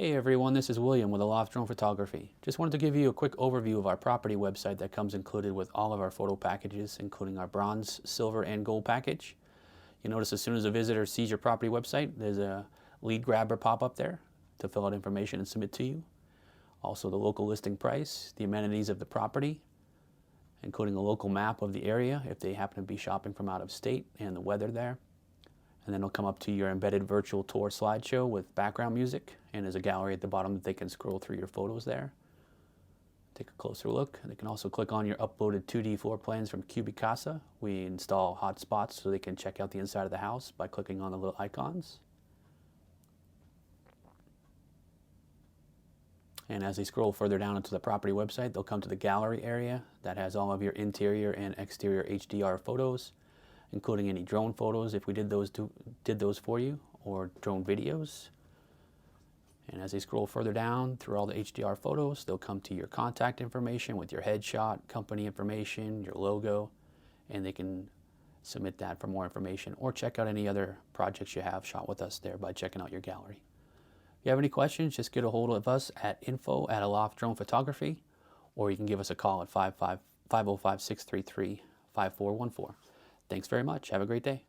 Hey everyone, this is William with ALOFT Drone Photography. Just wanted to give you a quick overview of our property website that comes included with all of our photo packages, including our bronze, silver, and gold package. You notice as soon as a visitor sees your property website, there's a lead grabber pop up there to fill out information and submit to you. Also the local listing price, the amenities of the property, including a local map of the area if they happen to be shopping from out of state, and the weather there. And then it'll come up to your embedded virtual tour slideshow with background music, and there's a gallery at the bottom that they can scroll through your photos there. Take a closer look. They can also click on your uploaded 2D floor plans from Cubicasa. We install hotspots so they can check out the inside of the house by clicking on the little icons. And as they scroll further down into the property website, they'll come to the gallery area that has all of your interior and exterior HDR photos, including any drone photos if we did those for you, or drone videos. And as they scroll further down through all the HDR photos, they'll come to your contact information with your headshot, company information, your logo, and they can submit that for more information or check out any other projects you have shot with us there by checking out your gallery. If you have any questions, just get a hold of us at info@ALOFT Drone Photography, or you can give us a call at 505-633-5414. Thanks very much. Have a great day.